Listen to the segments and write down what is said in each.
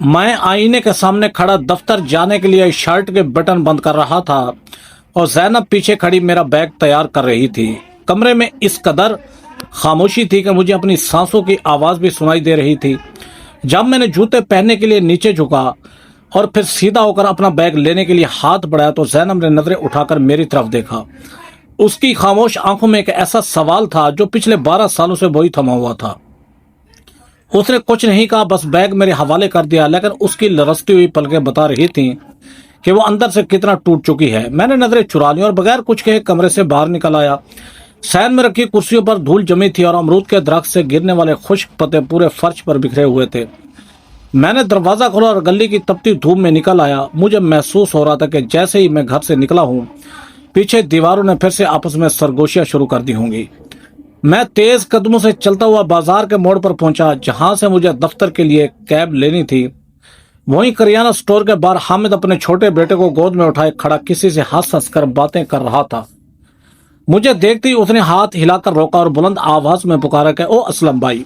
मैं आईने के सामने खड़ा दफ्तर जाने के लिए शर्ट के बटन बंद कर रहा था और जैनब पीछे खड़ी मेरा बैग तैयार कर रही थी। कमरे में इस कदर खामोशी थी कि मुझे अपनी सांसों की आवाज भी सुनाई दे रही थी। जब मैंने जूते पहनने के लिए नीचे झुका और फिर सीधा होकर अपना बैग लेने के लिए हाथ बढ़ाया तो जैनब ने नजरें उठाकर मेरी तरफ देखा। उसकी खामोश आंखों में एक ऐसा सवाल था जो पिछले 12 सालों से वही थमा हुआ था। उसने कुछ नहीं कहा, बस बैग मेरे हवाले कर दिया, लेकिन उसकी लरसती हुई पलकें बता रही थीं कि वो अंदर से कितना टूट चुकी है। मैंने नजरें चुरा ली और बगैर कुछ कहे कमरे से बाहर निकल आया। सैन में रखी कुर्सियों पर धूल जमी थी और अमरूद के दरख्त से गिरने वाले खुश्क पत्ते पूरे फर्श पर बिखरे हुए थे। मैंने दरवाजा खोला और गली की तपती धूप में निकल आया। मुझे महसूस हो रहा था कि जैसे ही मैं घर से निकला हूँ, पीछे दीवारों ने फिर से आपस में सरगोशियां शुरू कर दी होंगी। मैं तेज कदमों से चलता हुआ बाजार के मोड़ पर पहुंचा, जहां से मुझे दफ्तर के लिए कैब लेनी थी। वहीं करियाना स्टोर के बाहर हामिद अपने छोटे बेटे को गोद में उठाए खड़ा किसी से हंस हंस कर बातें कर रहा था। मुझे देखते ही उसने हाथ हिलाकर रोका और बुलंद आवाज में पुकारा कि ओ असलम भाई,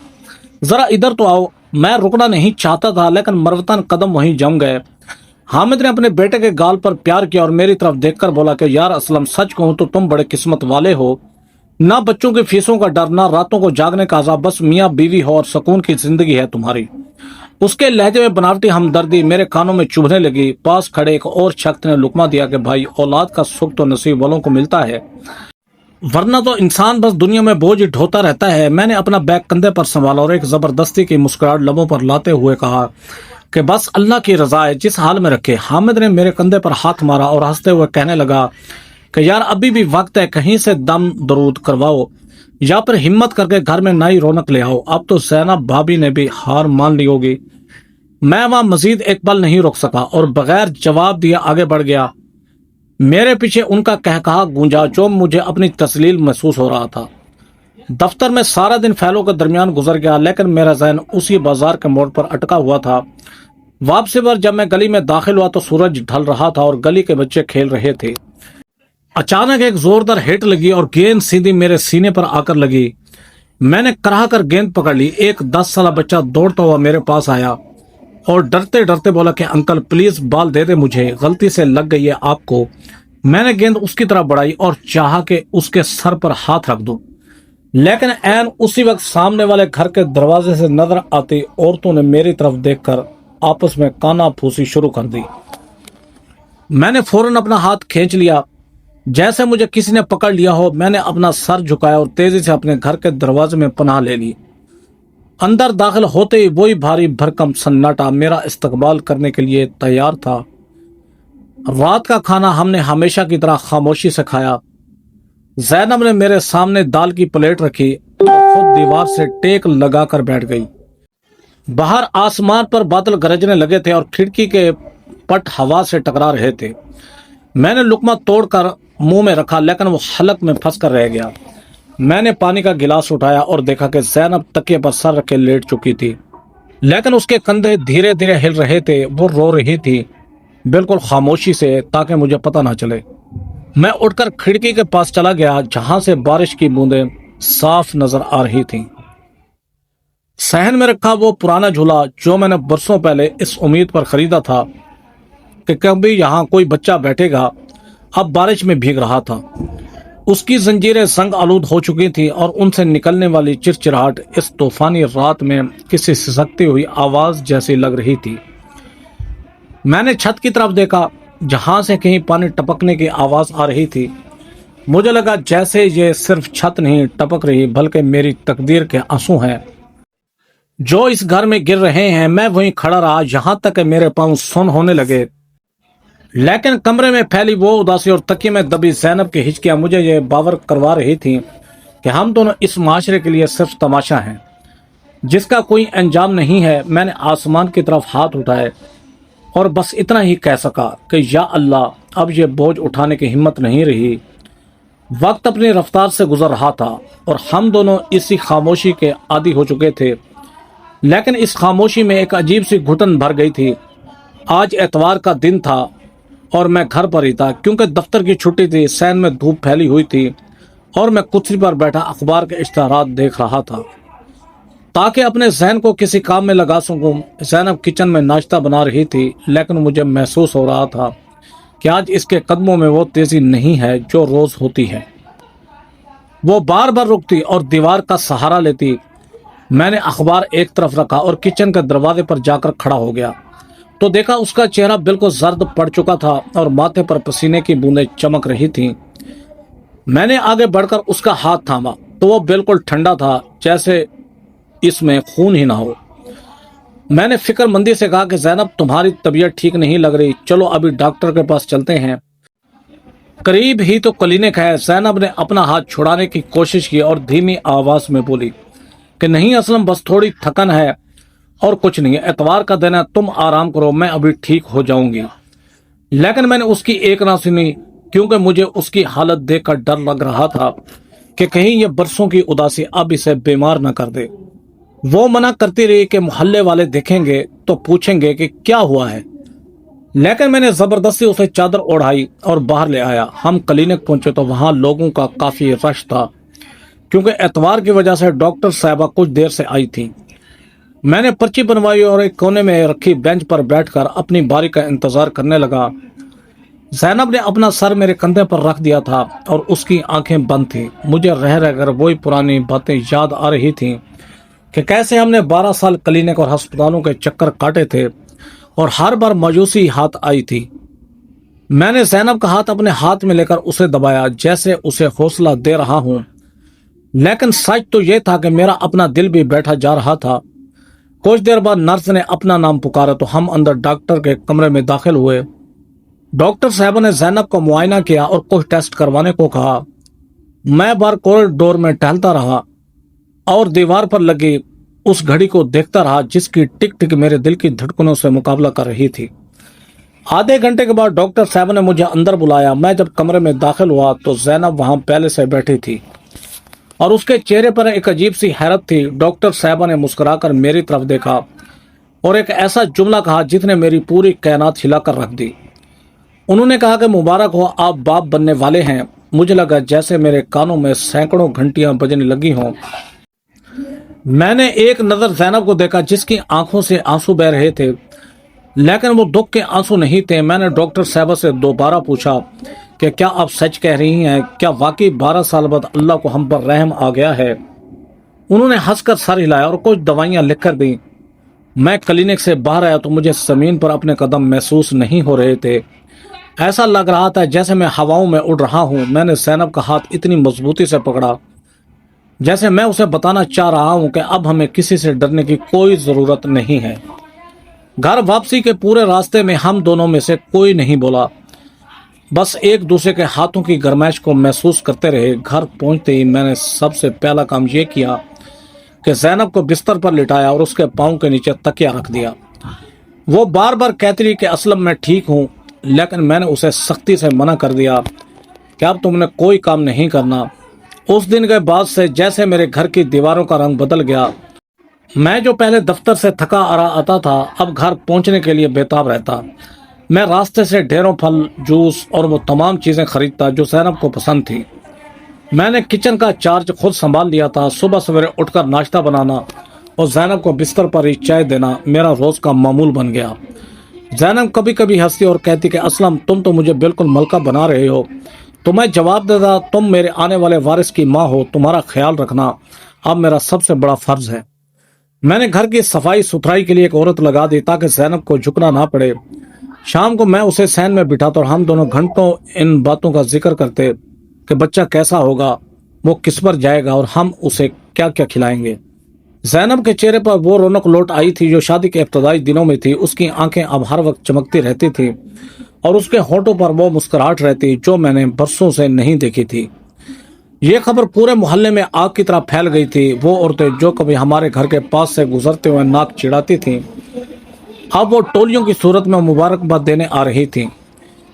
जरा इधर तो आओ। मैं रुकना नहीं चाहता था, लेकिन मरवतन कदम वहीं जम गए। हामिद ने अपने बेटे के गाल पर प्यार किया और मेरी तरफ देखकर बोला कि यार असलम, सच कहूं तो तुम बड़े किस्मत वाले हो। ना बच्चों की फीसों का डर, ना रातों को जागने का अज़ाब, बस मियाँ बीवी हो और सुकून की जिंदगी है तुम्हारी। उसके लहजे में बनावटी हमदर्दी मेरे कानों में चुभने लगी। पास खड़े एक और शख्स ने लुकमा दिया कि भाई, औलाद का सुख तो नसीब वालों को मिलता है, वरना तो इंसान बस दुनिया में बोझ ढोता रहता है। मैंने अपना बैग कंधे पर संभाला और एक जबरदस्ती की मुस्कुराहट लबों पर लाते हुए कहा कि बस अल्लाह की रजा है, जिस हाल में रखे। हामिद ने मेरे कंधे पर हाथ मारा और हंसते हुए कहने लगा कि यार अभी भी वक्त है, कहीं से दम दरूद करवाओ या फिर हिम्मत करके घर में नई रौनक ले आओ। अब तो जैनब भाभी ने भी हार मान ली होगी। मैं वहां मजीद एक पल नहीं रुक सका और बगैर जवाब दिए आगे बढ़ गया। मेरे पीछे उनका कहकहा गूंजा जो मुझे अपनी तस्लील महसूस हो रहा था। दफ्तर में सारा दिन फैलों के दरमियान गुजर गया, लेकिन मेरा जहन उसी बाजार के मोड़ पर अटका हुआ था। वापसी पर जब मैं गली में दाखिल हुआ तो सूरज ढल रहा था और गली के बच्चे खेल रहे थे। अचानक एक जोरदार हिट लगी और गेंद सीधी मेरे सीने पर आकर लगी। मैंने कराह कर गेंद पकड़ ली। एक 10 साला बच्चा दौड़ता हुआ मेरे पास आया और डरते डरते बोला कि अंकल प्लीज बॉल दे दे, मुझे गलती से लग गई है आपको। मैंने गेंद उसकी तरफ बढ़ाई और चाहा कि उसके सर पर हाथ रख दूं, लेकिन ऐन उसी वक्त सामने वाले घर के दरवाजे से नजर आती औरतों ने मेरी तरफ देखकर आपस में काना फूसी शुरू कर दी। मैंने फौरन अपना हाथ खींच लिया, जैसे मुझे किसी ने पकड़ लिया हो। मैंने अपना सर झुकाया और तेजी से अपने घर के दरवाजे में पनाह ले ली। अंदर दाखिल होते ही वही भारी भरकम सन्नाटा मेरा इस्तकबाल करने के लिए तैयार था। रात का खाना हमने हमेशा की तरह खामोशी से खाया। जैनब ने मेरे सामने दाल की प्लेट रखी और खुद दीवार से टेक लगाकर बैठ गई। बाहर आसमान पर बादल गरजने लगे थे और खिड़की के पट हवा से टकरा रहे थे। मैंने लुकमा तोड़कर मुंह में रखा, लेकिन वो हलक में फंस कर रह गया। मैंने पानी का गिलास उठाया और देखा कि जैनब तकिए पर सर रखे लेट चुकी थी, लेकिन उसके कंधे धीरे धीरे हिल रहे थे। वो रो रही थी, बिल्कुल खामोशी से, ताकि मुझे पता ना चले। मैं उठकर खिड़की के पास चला गया, जहां से बारिश की बूंदें साफ नजर आ रही थीं। सहन में रखा वो पुराना झूला जो मैंने बरसों पहले इस उम्मीद पर खरीदा था कि कभी यहाँ कोई बच्चा बैठेगा, अब बारिश में भीग रहा था। उसकी जंजीरें संग आलूद हो चुकी थी और उनसे निकलने वाली चिरचिराहट इस तूफानी रात में किसी सिसकती हुई आवाज जैसी लग रही थी। मैंने छत की तरफ देखा, जहां से कहीं पानी टपकने की आवाज आ रही थी। मुझे लगा जैसे ये सिर्फ छत नहीं टपक रही, बल्कि मेरी तकदीर के आंसू हैं जो इस घर में गिर रहे हैं। मैं वहीं खड़ा रहा यहां तक कि मेरे पांव सुन्न होने लगे, लेकिन कमरे में फैली वो उदासी और तकिए में दबी जैनब की हिचकियां मुझे ये बावर करवा रही थी कि हम दोनों इस माशरे के लिए सिर्फ तमाशा हैं, जिसका कोई अंजाम नहीं है। मैंने आसमान की तरफ हाथ उठाए और बस इतना ही कह सका कि या अल्लाह, अब ये बोझ उठाने की हिम्मत नहीं रही। वक्त अपनी रफ्तार से गुजर रहा था और हम दोनों इसी खामोशी के आदी हो चुके थे, लेकिन इस खामोशी में एक अजीब सी घुटन भर गई थी। आज एतवार का दिन था और मैं घर पर ही था, क्योंकि दफ्तर की छुट्टी थी। सैन में धूप फैली हुई थी और मैं कुर्सी पर बैठा अखबार के इश्तहारात देख रहा था। ताकि अपने जहन को किसी काम में लगा सकूं। जैनब किचन में नाश्ता बना रही थी, लेकिन मुझे महसूस हो रहा था कि आज इसके कदमों में वो तेजी नहीं है जो रोज होती है। वो बार बार रुकती और दीवार का सहारा लेती। मैंने अखबार एक तरफ रखा और किचन के दरवाजे पर जाकर खड़ा हो गया तो देखा उसका चेहरा बिल्कुल जर्द पड़ चुका था और माथे पर पसीने की बूंदें चमक रही थीं। मैंने आगे बढ़कर उसका हाथ थामा तो वो बिल्कुल ठंडा था, जैसे इसमें खून ही ना हो। मैंने फिक्रमंदी से कहा कि जैनब, तुम्हारी तबीयत ठीक नहीं लग रही, चलो अभी डॉक्टर के पास चलते हैं। करीब ही तो क्लिनिक है। जैनब ने अपना हाथ छुड़ाने की कोशिश की और धीमी आवाज में बोली कि नहीं असलम, बस थोड़ी थकन है और कुछ नहीं, एतवार का दिन है, तुम आराम करो, मैं अभी ठीक हो जाऊंगी। लेकिन मैंने उसकी एक ना सुनी, क्योंकि मुझे उसकी हालत देखकर डर लग रहा था कि कहीं ये बरसों की उदासी अब इसे बीमार न कर दे। वो मना करती रही कि मोहल्ले वाले देखेंगे तो पूछेंगे कि क्या हुआ है, लेकिन मैंने जबरदस्ती उसे चादर ओढ़ाई और बाहर ले आया। हम क्लिनिक पहुंचे तो वहां लोगों का काफी रश था, क्योंकि एतवार की वजह से डॉक्टर साहबा कुछ देर से आई थी। मैंने पर्ची बनवाई और एक कोने में रखी बेंच पर बैठकर अपनी बारी का इंतजार करने लगा। जैनब ने अपना सर मेरे कंधे पर रख दिया था और उसकी आंखें बंद थी। मुझे रह रहकर वही पुरानी बातें याद आ रही थीं कि कैसे हमने 12 साल क्लिनिक और अस्पतालों के चक्कर काटे थे और हर बार मायूसी हाथ आई थी। मैंने जैनब का हाथ अपने हाथ में लेकर उसे दबाया, जैसे उसे हौसला दे रहा हूं। लेकिन सच तो यह था कि मेरा अपना दिल भी बैठा जा रहा था। कुछ देर बाद नर्स ने अपना नाम पुकारा तो हम अंदर डॉक्टर के कमरे में दाखिल हुए। डॉक्टर साहब ने जैनब का मुआयना किया और कुछ टेस्ट करवाने को कहा। मैं बाहर कॉरिडोर में टहलता रहा और दीवार पर लगी उस घड़ी को देखता रहा जिसकी टिक टिक मेरे दिल की धड़कनों से मुकाबला कर रही थी। आधे घंटे के बाद डॉक्टर साहब ने मुझे अंदर बुलाया। मैं जब कमरे में दाखिल हुआ तो जैनब वहां पहले से बैठी थी और उसके चेहरे पर एक अजीब सी हैरत थी। डॉक्टर साहबा ने मुस्कुराकर मेरी तरफ देखा और एक ऐसा जुमला कहा जिसने मेरी पूरी कायनात हिलाकर रख दी। उन्होंने कहा कि मुबारक हो, आप बाप बनने वाले हैं। मुझे लगा जैसे मेरे कानों में सैकड़ों घंटियां बजने लगी हों। मैंने एक नजर जैनब को देखा जिसकी आंखों से आंसू बह रहे थे, लेकिन वो दुख के आंसू नहीं थे। मैंने डॉक्टर साहबा से दोबारा पूछा कि क्या आप सच कह रही हैं, क्या वाकई 12 साल बाद अल्लाह को हम पर रहम आ गया है? उन्होंने हंसकर सर हिलाया और कुछ दवाइयां लिखकर दी। मैं क्लिनिक से बाहर आया तो मुझे जमीन पर अपने कदम महसूस नहीं हो रहे थे। ऐसा लग रहा था जैसे मैं हवाओं में उड़ रहा हूं। मैंने जैनब का हाथ इतनी मजबूती से पकड़ा जैसे मैं उसे बताना चाह रहा हूं कि अब हमें किसी से डरने की कोई जरूरत नहीं है। घर वापसी के पूरे रास्ते में हम दोनों में से कोई नहीं बोला, बस एक दूसरे के हाथों की गर्माइश को महसूस करते रहे। घर पहुंचते ही मैंने सबसे पहला काम यह किया कि जैनब को बिस्तर पर लिटाया और उसके पांव के नीचे तकिया रख दिया। वो बार बार कहती रही कि असलम मैं ठीक हूं, लेकिन मैंने उसे सख्ती से मना कर दिया कि अब तुमने कोई काम नहीं करना। उस दिन के बाद से जैसे मेरे घर की दीवारों का रंग बदल गया। मैं जो पहले दफ्तर से थका आ रहा आता था, अब घर पहुंचने के लिए बेताब रहता। मैं रास्ते से ढेरों फल, जूस और वो तमाम चीजें खरीदता जो जैनब को पसंद थी। मैंने किचन का चार्ज खुद संभाल लिया था। सुबह सवेरे उठकर नाश्ता बनाना और जैनब को बिस्तर पर ही चाय देना मेरा रोज का मामूल बन गया। जैनब कभी कभी हंसती और कहती कि असलम तुम तो मुझे बिल्कुल मलका बना रहे हो। तो मैं जवाब देता, तुम मेरे आने वाले वारिस की माँ हो, तुम्हारा ख्याल रखना अब मेरा सबसे बड़ा फर्ज है। मैंने घर की सफाई सुथराई के लिए एक औरत लगा दी ताकि जैनब को झुकना ना पड़े। शाम को मैं उसे सहन में बिठाता और हम दोनों घंटों इन बातों का जिक्र करते कि बच्चा कैसा होगा, वो किस पर जाएगा और हम उसे क्या क्या खिलाएंगे। जैनब के चेहरे पर वो रौनक लौट आई थी जो शादी के इब्तदाई दिनों में थी। उसकी आंखें अब हर वक्त चमकती रहती थी और उसके होठों पर वो मुस्कुराहट रहती जो मैंने बरसों से नहीं देखी थी। ये खबर पूरे मोहल्ले में आग की तरह फैल गई थी। वो औरतें जो कभी हमारे घर के पास से गुजरते हुए नाक चिढ़ाती थीं, अब वो टोलियों की सूरत में मुबारकबाद देने आ रही थीं।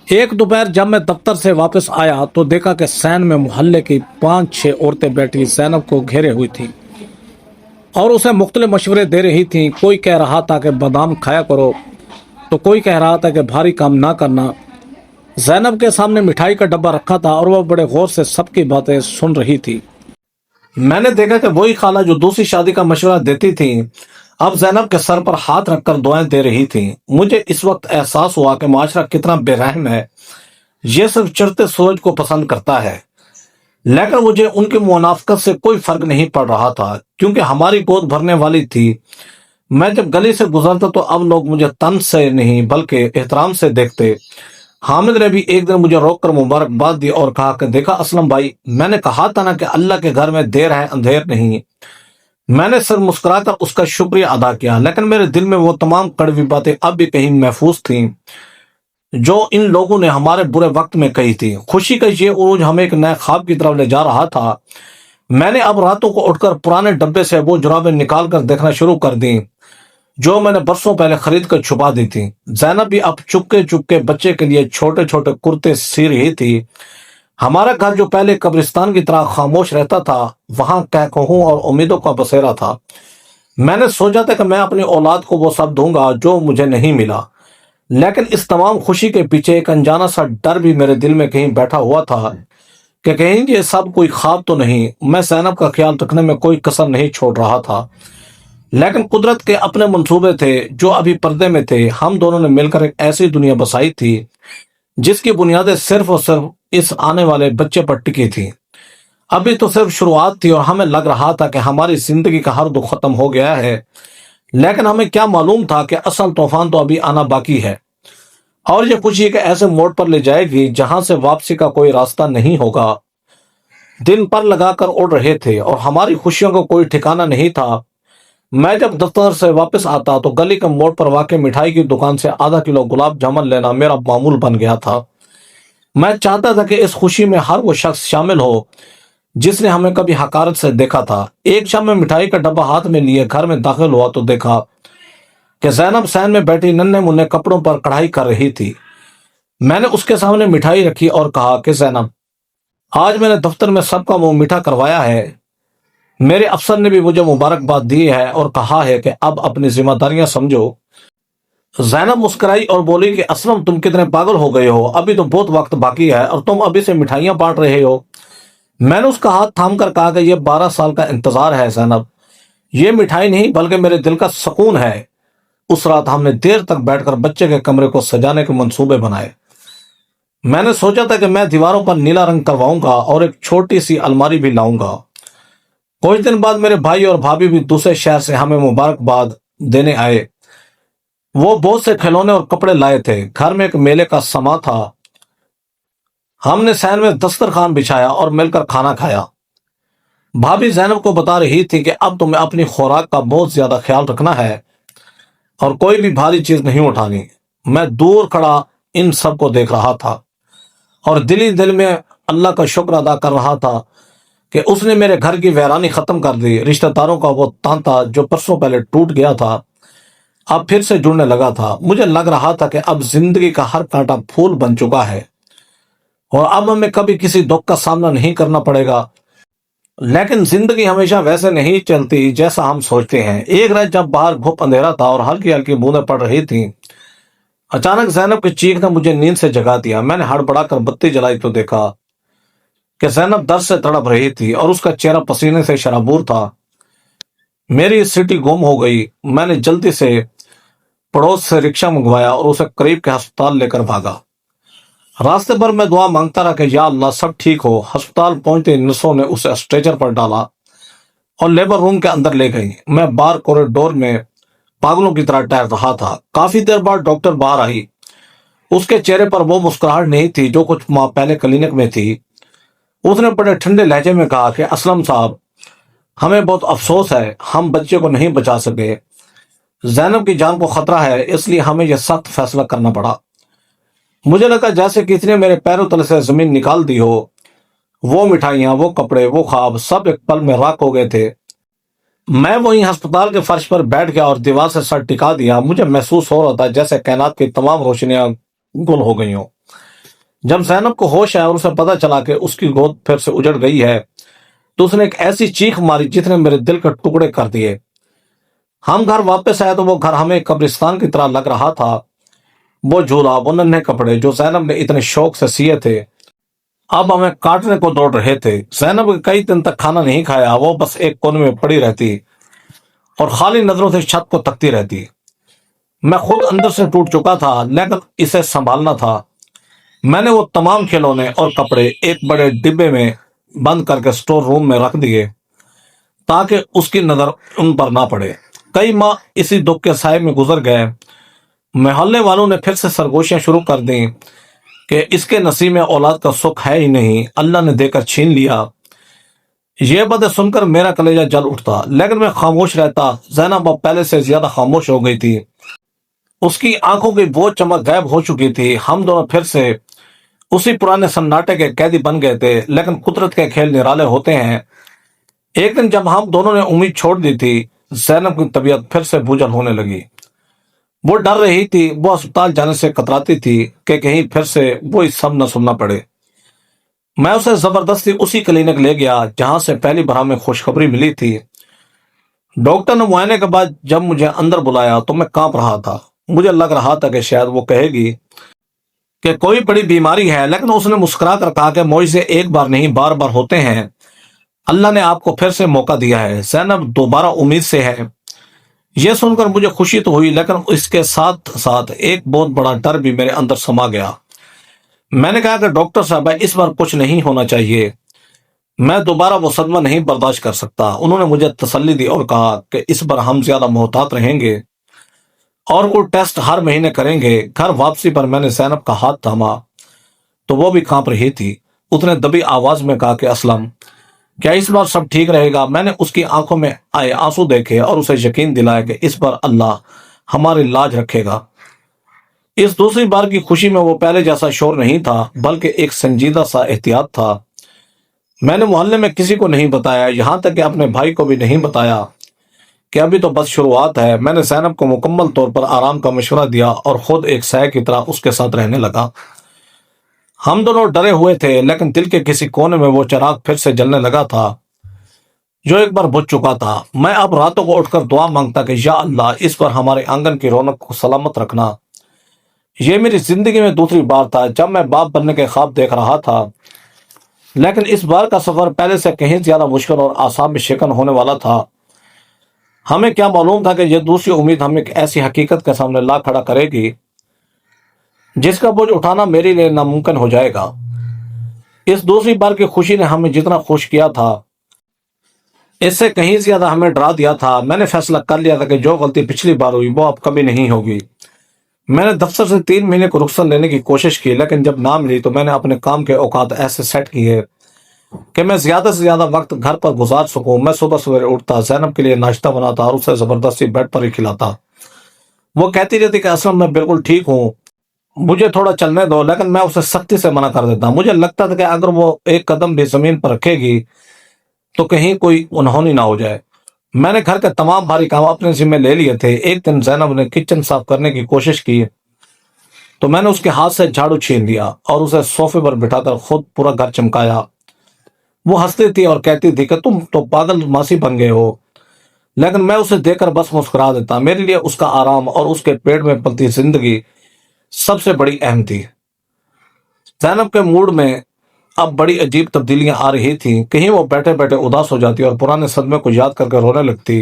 एक दोपहर जब मैं दफ्तर से वापस आया तो देखा कि सैन में मोहल्ले की 5-6 औरतें बैठी जैनब को घेरे हुई थी और उसे मुख्तलिफ मशवरे दे रही थीं। कोई कह रहा था कि बादाम खाया करो तो कोई कह रहा था कि भारी काम ना करना। जैनब के सामने मिठाई का डब्बा रखा था और वह बड़े गौर से सबकी बातें सुन रही थी। میں نے دیکھا کہ وہی خالہ جو دوسری شادی کا مشورہ دیتی تھی اب زینب کے سر پر ہاتھ رکھ کر دعائیں دے رہی تھی۔ مجھے اس وقت احساس ہوا کہ معاشرہ کتنا بے رحم ہے، یہ صرف چڑھتے سورج کو پسند کرتا ہے، لیکن مجھے ان کی منافقت سے کوئی فرق نہیں پڑ رہا تھا کیونکہ ہماری گود بھرنے والی تھی۔ میں جب گلی سے گزرتا تو اب لوگ مجھے طنز سے نہیں بلکہ احترام سے دیکھتے۔ حامد نے بھی ایک دن مجھے روک کر مبارکباد دی اور کہا کہ دیکھا اسلم بھائی، میں نے کہا تھا نا کہ اللہ کے گھر میں دیر ہے اندھیر نہیں۔ میں نے سر مسکرا کر اس کا شکریہ ادا کیا، لیکن میرے دل میں وہ تمام کڑوی باتیں اب بھی کہیں محفوظ تھیں جو ان لوگوں نے ہمارے برے وقت میں کہی تھی۔ خوشی کا یہ عروج ہمیں ایک نئے خواب کی طرف لے جا رہا تھا۔ میں نے اب راتوں کو اٹھ کر پرانے ڈبے سے وہ جرابیں نکال کر دیکھنا شروع کر دیں جو میں نے برسوں پہلے خرید کر چھپا دی تھی۔ زینب بھی اب چپکے چپکے بچے کے لیے چھوٹے چھوٹے کرتے سی رہی تھی۔ ہمارا گھر جو پہلے قبرستان کی طرح خاموش رہتا تھا وہاں کہکہوں اور امیدوں کا بسیرا تھا۔ میں نے سوچا تھا کہ میں اپنی اولاد کو وہ سب دوں گا جو مجھے نہیں ملا، لیکن اس تمام خوشی کے پیچھے ایک انجانا سا ڈر بھی میرے دل میں کہیں بیٹھا ہوا تھا کہ کہیں یہ سب کوئی خواب تو نہیں۔ میں زینب کا خیال رکھنے میں کوئی کسر نہیں چھوڑ رہا تھا، لیکن قدرت کے اپنے منصوبے تھے جو ابھی پردے میں تھے۔ ہم دونوں نے مل کر ایک ایسی دنیا بسائی تھی جس کی بنیادیں صرف اور صرف اس آنے والے بچے پر ٹکی تھی۔ ابھی تو صرف شروعات تھی اور ہمیں لگ رہا تھا کہ ہماری زندگی کا ہر دکھ ختم ہو گیا ہے، لیکن ہمیں کیا معلوم تھا کہ اصل طوفان تو ابھی آنا باقی ہے، اور یہ خوشی ایک ایسے موڑ پر لے جائے گی جہاں سے واپسی کا کوئی راستہ نہیں ہوگا۔ دن پر لگا کر اڑ رہے تھے اور ہماری خوشیوں کو کوئی ٹھکانہ نہیں تھا۔ میں جب دفتر سے واپس آتا تو گلی کے موڑ پر واقع مٹھائی کی دکان سے آدھا کلو گلاب جامن لینا میرا معمول بن گیا تھا۔ میں چاہتا تھا کہ اس خوشی میں ہر وہ شخص شامل ہو جس نے ہمیں کبھی حقارت سے دیکھا تھا۔ ایک شام میں مٹھائی کا ڈبہ ہاتھ میں لیے گھر میں داخل ہوا تو دیکھا کہ زینب سین میں بیٹھی ننھے منھے کپڑوں پر کڑھائی کر رہی تھی۔ میں نے اس کے سامنے مٹھائی رکھی اور کہا کہ زینب، آج میں نے دفتر میں سب کا منہ میٹھا کروایا ہے۔ میرے افسر نے بھی مجھے مبارکباد دی ہے اور کہا ہے کہ اب اپنی ذمہ داریاں سمجھو۔ زینب مسکرائی اور بولی کہ اسلم، تم کتنے پاگل ہو گئے ہو، ابھی تو بہت وقت باقی ہے اور تم ابھی سے مٹھائیاں بانٹ رہے ہو۔ میں نے اس کا ہاتھ تھام کر کہا کہ یہ 12 سال کا انتظار ہے زینب، یہ مٹھائی نہیں بلکہ میرے دل کا سکون ہے۔ اس رات ہم نے دیر تک بیٹھ کر بچے کے کمرے کو سجانے کے منصوبے بنائے۔ میں نے سوچا تھا کہ میں دیواروں پر نیلا رنگ کرواؤں گا اور ایک چھوٹی سی الماری بھی لاؤں گا۔ کچھ دن بعد میرے بھائی اور بھابھی بھی دوسرے شہر سے ہمیں مبارکباد دینے آئے۔ وہ بہت سے کھلونے اور کپڑے لائے تھے۔ گھر میں ایک میلے کا سما تھا۔ ہم نے سین میں دسترخوان بچھایا اور مل کر کھانا کھایا۔ بھابھی زینب کو بتا رہی تھی کہ اب تمہیں اپنی خوراک کا بہت زیادہ خیال رکھنا ہے اور کوئی بھی بھاری چیز نہیں اٹھانی۔ میں دور کھڑا ان سب کو دیکھ رہا تھا اور دل ہی دل میں اللہ کا شکر ادا کر رہا تھا کہ اس نے میرے گھر کی ویرانی ختم کر دی۔ رشتہ داروں کا وہ تانتا جو برسوں پہلے ٹوٹ گیا تھا اب پھر سے جڑنے لگا تھا۔ مجھے لگ رہا تھا کہ اب زندگی کا ہر کانٹا پھول بن چکا ہے اور اب ہمیں کبھی کسی دکھ کا سامنا نہیں کرنا پڑے گا۔ لیکن زندگی ہمیشہ ویسے نہیں چلتی جیسا ہم سوچتے ہیں۔ ایک رات جب باہر گھپ اندھیرا تھا اور ہلکی ہلکی بوندیں پڑ رہی تھیں، اچانک زینب کی چیخ نے مجھے نیند سے جگا دیا۔ میں نے ہڑبڑا کر بتی جلائی تو دیکھا کہ زینب درد سے تڑپ رہی تھی اور اس کا چہرہ پسینے سے شرابور تھا۔ میری سٹی گم ہو گئی۔ میں نے جلدی سے پڑوس سے رکشہ منگوایا اور اسے قریب کے ہسپتال لے کر بھاگا۔ راستے پر میں دعا مانگتا رہا کہ یا اللہ سب ٹھیک ہو۔ ہسپتال پہنچتے نرسوں نے اسے اسٹریچر پر ڈالا اور لیبر روم کے اندر لے گئی۔ میں باہر کوریڈور میں پاگلوں کی طرح ٹہل رہا تھا۔ کافی دیر بعد ڈاکٹر باہر آئی۔ اس کے چہرے پر وہ مسکراہٹ نہیں تھی جو کچھ ماہ پہلے کلینک میں تھی۔ اس نے بڑے ٹھنڈے لہجے میں کہا کہ اسلم صاحب، ہمیں بہت افسوس ہے، ہم بچے کو نہیں بچا سکے۔ زینب کی جان کو خطرہ ہے، اس لیے ہمیں یہ سخت فیصلہ کرنا پڑا۔ مجھے لگا جیسے کسی نے میرے پیروں تلے سے زمین نکال دی ہو۔ وہ مٹھائیاں، وہ کپڑے، وہ خواب سب ایک پل میں راکھ ہو گئے تھے۔ میں وہیں ہسپتال کے فرش پر بیٹھ گیا اور دیوار سے سر ٹکا دیا۔ مجھے محسوس ہو رہا تھا جیسے کائنات کی تمام روشنیاں گل ہو گئی ہوں۔ جب زینب کو ہوش آیا اور اسے پتا چلا کہ اس کی گود پھر سے اجڑ گئی ہے تو اس نے ایک ایسی چیخ ماری جس نے میرے دل کے ٹکڑے کر دیے۔ ہم گھر واپس آئے تو وہ گھر ہمیں قبرستان کی طرح لگ رہا تھا۔ وہ جھولا، وہ ننھے کپڑے جو زینب نے اتنے شوق سے سیے تھے، अब हमें काटने को दौड़ रहे थे। जैनब कई दिन तक खाना नहीं खाया, वो बस एक कोने में पड़ी रहती और खाली नजरों से छत को तकती रहती। मैं खुद अंदर से टूट चुका था, लेकिन इसे संभालना था। मैंने वो तमाम खिलौने और कपड़े एक बड़े डिब्बे में बंद करके स्टोर रूम में रख दिए ताकि उसकी नजर उन पर ना पड़े। कई माह इसी दुख के साए में गुजर गए। मोहल्ले वालों ने फिर से सरगोशियां शुरू कर दी कि इसके नसीब में औलाद का सुख है ही नहीं, अल्लाह ने देकर छीन लिया। ये बातें सुनकर मेरा कलेजा जल उठता, लेकिन मैं खामोश रहता। जैनब अब पहले से ज्यादा खामोश हो गई थी। उसकी आंखों की वो चमक गायब हो चुकी थी। हम दोनों फिर से उसी पुराने सन्नाटे के कैदी बन गए थे, लेकिन कुदरत के खेल निराले होते हैं। एक दिन जब हम दोनों ने उम्मीद छोड़ दी थी, जैनब की तबीयत फिर से बोझल होने लगी। वो डर रही थी, वो अस्पताल जाने से कतराती थी कि कहीं फिर से वो इस सब न सुनना पड़े। मैं उसे जबरदस्ती उसी क्लिनिक ले गया जहां से पहली बार हमें खुशखबरी मिली थी। डॉक्टर ने मुआयने के बाद जब मुझे अंदर बुलाया तो मैं कांप रहा था। मुझे लग रहा था कि शायद वो कहेगी कि कोई बड़ी बीमारी है, लेकिन उसने मुस्कुरा कर कहा कि मुझसे एक बार नहीं बार बार होते हैं। अल्लाह ने आपको फिर से मौका दिया है। जैनब दोबारा उम्मीद से है। यह सुनकर मुझे खुशी तो हुई, लेकिन इसके साथ साथ एक बहुत बड़ा डर भी मेरे अंदर समा गया। मैंने कहा कि डॉक्टर साहब, इस बार कुछ नहीं होना चाहिए। मैं दोबारा वो सदमा नहीं बर्दाश्त कर सकता। उन्होंने मुझे तसल्ली दी और कहा कि इस बार हम ज्यादा मोहतात रहेंगे और वो टेस्ट हर महीने करेंगे। घर वापसी पर मैंने जैनब का हाथ थामा तो वो भी कांप रही थी। उसने दबी आवाज में कहा कि असलम, क्या इस बार सब ठीक रहेगा? मैंने उसकी आंखों में आए आंसू देखे और उसे यकीन दिलाया कि इस बार अल्लाह हमारी लाज रखेगा। इस दूसरी बार की खुशी में वो पहले जैसा शोर नहीं था, बल्कि एक संजीदा सा एहतियात था। मैंने मोहल्ले में किसी को नहीं बताया, यहां तक कि अपने भाई को भी नहीं बताया कि अभी तो बस शुरुआत है। मैंने जैनब को मुकम्मल तौर पर आराम का मशवरा दिया और खुद एक साय की तरह उसके साथ रहने लगा। हम दोनों डरे हुए थे, लेकिन दिल के किसी कोने में वो चिराग फिर से जलने लगा था जो एक बार बुझ चुका था। मैं अब रातों को उठकर दुआ मांगता कि या अल्लाह, इस बार हमारे आंगन की रौनक को सलामत रखना। ये मेरी जिंदगी में दूसरी बार था जब मैं बाप बनने के ख्वाब देख रहा था, लेकिन इस बार का सफर पहले से कहीं ज्यादा मुश्किल और आसाम में शिकन होने वाला था। हमें क्या मालूम था कि यह दूसरी उम्मीद हमें एक ऐसी हकीकत के सामने ला खड़ा करेगी जिसका बोझ उठाना मेरे लिए नामुमकिन हो जाएगा। इस दूसरी बार की खुशी ने हमें जितना खुश किया था, इससे कहीं ज्यादा हमें डरा दिया था। मैंने फैसला कर लिया था कि जो गलती पिछली बार हुई वो अब कभी नहीं होगी। मैंने दफ्तर से 3 महीने को रुखसत लेने की कोशिश की, लेकिन जब ना मिली तो मैंने अपने काम के औकात ऐसे सेट किए कि मैं ज्यादा से ज्यादा वक्त घर पर गुजार सकूं। मैं सुबह सवेरे उठता, जैनब के लिए नाश्ता बनाता और उसे जबरदस्ती बेड पर ही खिलाता। वो कहती रहती कि असलम, मैं बिल्कुल ठीक हूँ, मुझे थोड़ा चलने दो, लेकिन मैं उसे सख्ती से मना कर देता। मुझे लगता था कि अगर वो एक कदम भी जमीन पर रखेगी तो कहीं कोई अनहोनी ना हो जाए। मैंने घर के तमाम भारी काम अपने जिम्मे ले लिए थे। एक दिन जैनब ने किचन साफ करने की कोशिश की तो मैंने उसके हाथ से झाड़ू छीन लिया और उसे सोफे पर बिठाकर खुद पूरा घर चमकाया। वो हंसती थी और कहती थी कि तुम तो पागल मासी बन गए हो, लेकिन मैं उसे देखकर बस मुस्कुरा देता। मेरे लिए उसका आराम और उसके पेट में पलती जिंदगी सबसे बड़ी अहम थी। जैनब के मूड में अब बड़ी अजीब तब्दीलियां आ रही थी। कहीं वो बैठे बैठे उदास हो जाती और पुराने सदमे को याद करके रोने लगती।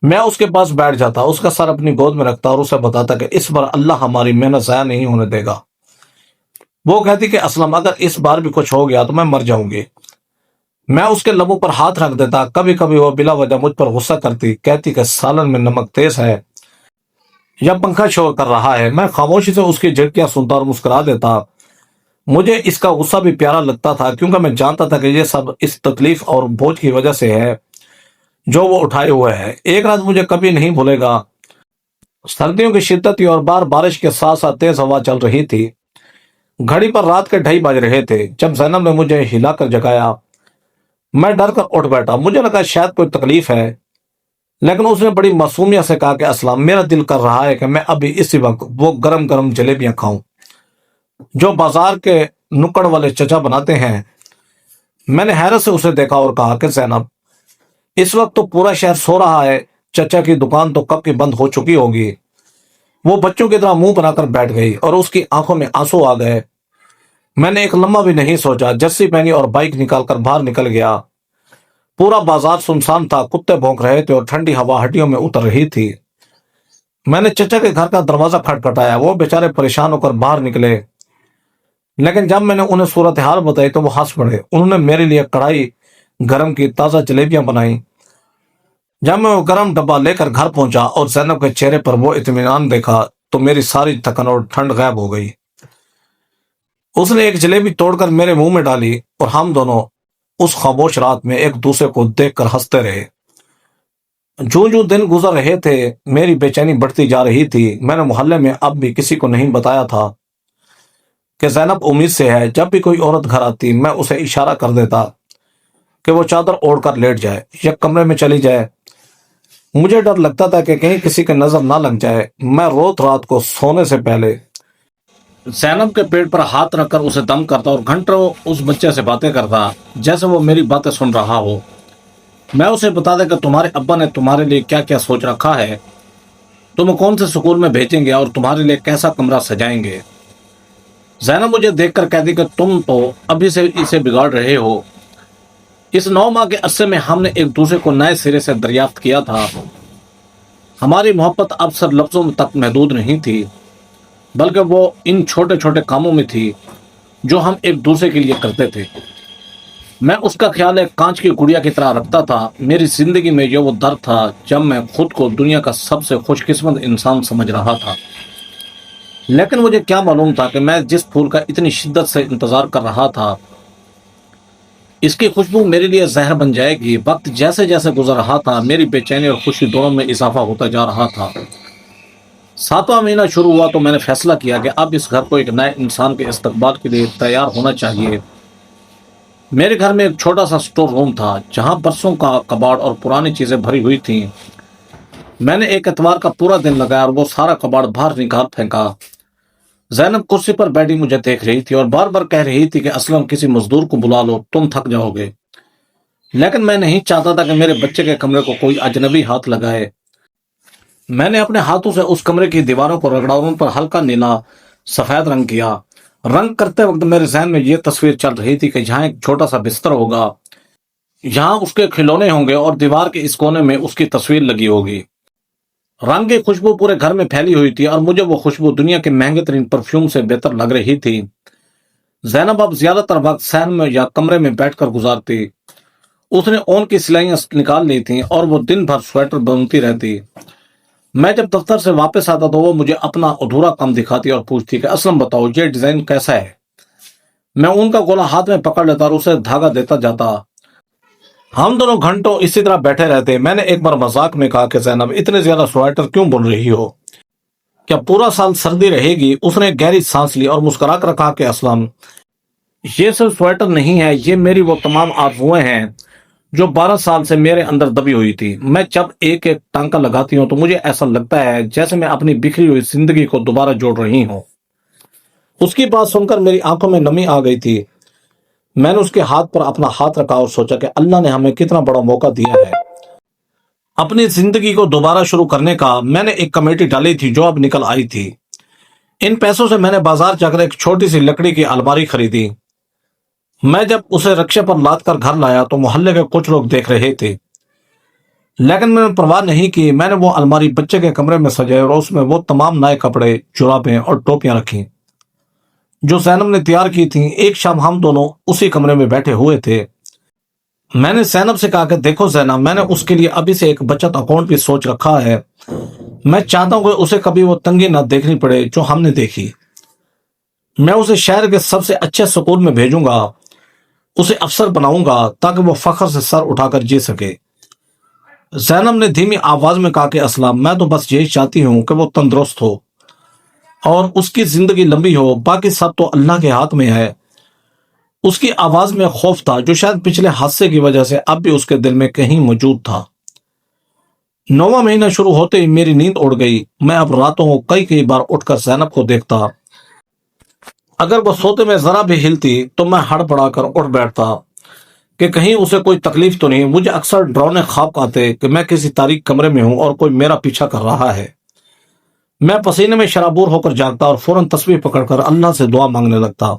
मैं उसके पास बैठ जाता, उसका सर अपनी गोद में रखता और उसे बताता कि इस बार अल्लाह हमारी मेहनत जाया नहीं होने देगा। वो कहती कि असलम, अगर इस बार भी कुछ हो गया तो मैं मर जाऊंगी। मैं उसके लबों पर हाथ रख देता। कभी कभी वो बिला वजह मुझ पर गुस्सा करती, कहती कि सालन में नमक तेज है या पंखा शोर कर रहा है। मैं खामोशी से उसकी झिड़कियां सुनता और मुस्कुरा देता। मुझे इसका गुस्सा भी प्यारा लगता था, क्योंकि मैं जानता था कि ये सब इस तकलीफ और बोझ की वजह से है जो वो उठाए हुए है। एक रात मुझे कभी नहीं भूलेगा। सर्दियों की शिद्दत थी और बार बारिश के साथ साथ तेज हवा चल रही थी। घड़ी पर रात के 2:30 बज रहे थे जब जैनब ने मुझे हिलाकर जगाया। मैं डर कर उठ बैठा। मुझे लगा शायद कोई तकलीफ है, लेकिन उसने बड़ी मासूमियत से कहा कि असलम, मेरा दिल कर रहा है कि मैं अभी इसी वक्त वो गरम गरम जलेबियां खाऊं जो बाजार के नुक्कड़ वाले चचा बनाते हैं। मैंने हैरत से उसे देखा और कहा कि जैनब, इस वक्त तो पूरा शहर सो रहा है, चचा की दुकान तो कब की बंद हो चुकी होगी। वो बच्चों की तरह मुंह बनाकर बैठ गई और उसकी आंखों में आंसू आ गए। میں نے ایک لمحہ بھی نہیں سوچا، جرسی پہنی اور بائک نکال کر باہر نکل گیا۔ پورا بازار سنسان تھا، کتے بھونک رہے تھے اور ٹھنڈی ہوا ہڈیوں میں اتر رہی تھی۔ میں نے چچا کے گھر کا دروازہ کھٹکھٹایا، وہ بیچارے پریشان ہو کر باہر نکلے، لیکن جب میں نے انہیں صورتحال بتائی تو وہ ہنس پڑے۔ انہوں نے میرے لیے کڑھائی گرم کی، تازہ جلیبیاں بنائیں۔ جب میں وہ گرم ڈبہ لے کر گھر پہنچا اور زینب کے چہرے پر وہ اطمینان دیکھا تو میری ساری تھکن اور ٹھنڈ غائب ہو گئی۔ اس نے ایک جلیبی توڑ کر میرے منہ میں ڈالی اور ہم دونوں اس خاموش رات میں ایک دوسرے کو دیکھ کر ہنستے رہے۔ جو جو دن گزر رہے تھے میری بے چینی بڑھتی جا رہی تھی۔ میں نے محلے میں اب بھی کسی کو نہیں بتایا تھا کہ زینب امید سے ہے۔ جب بھی کوئی عورت گھر آتی میں اسے اشارہ کر دیتا کہ وہ چادر اوڑھ کر لیٹ جائے یا کمرے میں چلی جائے۔ مجھے ڈر لگتا تھا کہ کہیں کسی کے نظر نہ لگ جائے۔ میں روز رات کو سونے سے پہلے زینب کے پیٹ پر ہاتھ رکھ کر اسے دم کرتا اور گھنٹوں اس بچے سے باتیں کرتا جیسے وہ میری باتیں سن رہا ہو۔ میں اسے بتاتا کہ تمہارے ابا نے تمہارے لیے کیا کیا سوچ رکھا ہے، تمہیں کون سے سکول میں بھیجیں گے اور تمہارے لیے کیسا کمرہ سجائیں گے۔ زینب مجھے دیکھ کر کہتی کہ تم تو ابھی سے اسے بگاڑ رہے ہو۔ اس 9 ماہ کے عرصے میں ہم نے ایک دوسرے کو نئے سرے سے دریافت کیا تھا۔ ہماری محبت اب صرف لفظوں تک محدود نہیں تھی، بلکہ وہ ان چھوٹے چھوٹے کاموں میں تھی جو ہم ایک دوسرے کے لیے کرتے تھے۔ میں اس کا خیال ایک کانچ کی گڑیا کی طرح رکھتا تھا۔ میری زندگی میں یہ وہ درد تھا جب میں خود کو دنیا کا سب سے خوش قسمت انسان سمجھ رہا تھا، لیکن مجھے کیا معلوم تھا کہ میں جس پھول کا اتنی شدت سے انتظار کر رہا تھا اس کی خوشبو میرے لیے زہر بن جائے گی۔ وقت جیسے جیسے گزر رہا تھا میری بے چینی اور خوشی دونوں میں اضافہ ہوتا جا رہا تھا۔ 7واں مہینہ شروع ہوا تو میں نے فیصلہ کیا کہ اب اس گھر کو ایک نئے انسان کے استقبال کے لیے تیار ہونا چاہیے۔ میرے گھر میں ایک چھوٹا سا سٹور روم تھا جہاں برسوں کا کباڑ اور پرانی چیزیں بھری ہوئی تھیں۔ میں نے ایک اتوار کا پورا دن لگایا اور وہ سارا کباڑ باہر نکال پھینکا۔ زینب کرسی پر بیٹھی مجھے دیکھ رہی تھی اور بار بار کہہ رہی تھی کہ اسلم کسی مزدور کو بلا لو، تم تھک جاؤ گے، لیکن میں نہیں چاہتا تھا کہ میرے بچے کے کمرے کو کوئی اجنبی ہاتھ لگائے۔ میں نے اپنے ہاتھوں سے اس کمرے کی دیواروں کو رگڑا، ان پر ہلکا نیلا سفید رنگ کیا۔ رنگ کرتے وقت میرے ذہن میں یہ تصویر چل رہی تھی کہ جہاں ایک چھوٹا سا بستر ہوگا، یہاں اس کے کھلونے ہوں گے اور دیوار کے اس کونے میں اس کی تصویر لگی ہوگی۔ رنگ کی خوشبو پورے گھر میں پھیلی ہوئی تھی اور مجھے وہ خوشبو دنیا کے مہنگے ترین پرفیوم سے بہتر لگ رہی تھی۔ زینب اب زیادہ تر وقت صحن میں یا کمرے میں بیٹھ کر گزارتی۔ اس نے اون کی سلائیاں نکال لی تھیں اور وہ دن بھر سویٹر بنتی رہتی۔ میں جب دفتر سے واپس آتا تو وہ مجھے اپنا ادھورا کام دکھاتی اور پوچھتی کہ اسلم بتاؤ یہ ڈیزائن کیسا ہے۔ میں ان کا گولا ہاتھ میں پکڑ لیتا اور اسے دھاگا دیتا جاتا۔ ہم دونوں گھنٹوں اسی طرح بیٹھے رہتے۔ میں نے ایک بار مذاق میں کہا کہ زینب اتنے زیادہ سویٹر کیوں بن رہی ہو، کیا پورا سال سردی رہے گی؟ اس نے گہری سانس لی اور مسکرا کر کہا کہ اسلم یہ صرف سویٹر نہیں ہے، یہ میری وہ تمام آرزوئیں ہیں جو 12 سال سے میرے اندر دبی ہوئی تھی۔ میں جب ایک ایک ٹانکا لگاتی ہوں تو مجھے ایسا لگتا ہے جیسے میں اپنی بکھری ہوئی زندگی کو دوبارہ جوڑ رہی ہوں۔ اس کی بات سن کر میری آنکھوں میں نمی آ گئی تھی۔ میں نے اس کے ہاتھ پر اپنا ہاتھ رکھا اور سوچا کہ اللہ نے ہمیں کتنا بڑا موقع دیا ہے اپنی زندگی کو دوبارہ شروع کرنے کا۔ میں نے ایک کمیٹی ڈالی تھی جو اب نکل آئی تھی۔ ان پیسوں سے میں نے بازار جا کر ایک چھوٹی سی لکڑی کی الماری خریدی۔ میں جب اسے رکشے پر لاد کر گھر لایا تو محلے کے کچھ لوگ دیکھ رہے تھے، لیکن میں نے پرواہ نہیں کی۔ میں نے وہ الماری بچے کے کمرے میں سجائی اور اس میں وہ تمام نئے کپڑے، جرابیں اور ٹوپیاں رکھی جو زینب نے تیار کی تھیں۔ ایک شام ہم دونوں اسی کمرے میں بیٹھے ہوئے تھے۔ میں نے زینب سے کہا کہ دیکھو زینب، میں نے اس کے لیے ابھی سے ایک بچت اکاؤنٹ بھی سوچ رکھا ہے۔ میں چاہتا ہوں کہ اسے کبھی وہ تنگی نہ دیکھنی پڑے جو ہم نے دیکھی۔ میں اسے شہر کے سب سے اچھے سکول میں بھیجوں گا، اسے افسر بناؤں گا تاکہ وہ فخر سے سر اٹھا کر جی سکے۔ زینب نے دھیمی آواز میں کہا کہ اسلم میں تو بس یہی چاہتی ہوں کہ وہ تندرست ہو اور اس کی زندگی لمبی ہو، باقی سب تو اللہ کے ہاتھ میں ہے۔ اس کی آواز میں خوف تھا جو شاید پچھلے حادثے کی وجہ سے اب بھی اس کے دل میں کہیں موجود تھا۔ 9واں مہینہ شروع ہوتے ہی میری نیند اڑ گئی۔ میں اب راتوں کو کئی بار اٹھ کر زینب کو دیکھتا۔ اگر وہ سوتے میں ذرا بھی ہلتی تو میں ہڑبڑا کر اٹھ بیٹھتا کہ کہیں اسے کوئی تکلیف تو نہیں۔ مجھے اکثر ڈراؤنے خواب آتے کہ میں کسی تاریک کمرے میں ہوں اور کوئی میرا پیچھا کر رہا ہے۔ میں پسینے میں شرابور ہو کر جاگتا اور فوراً تسبیح پکڑ کر اللہ سے دعا مانگنے لگتا۔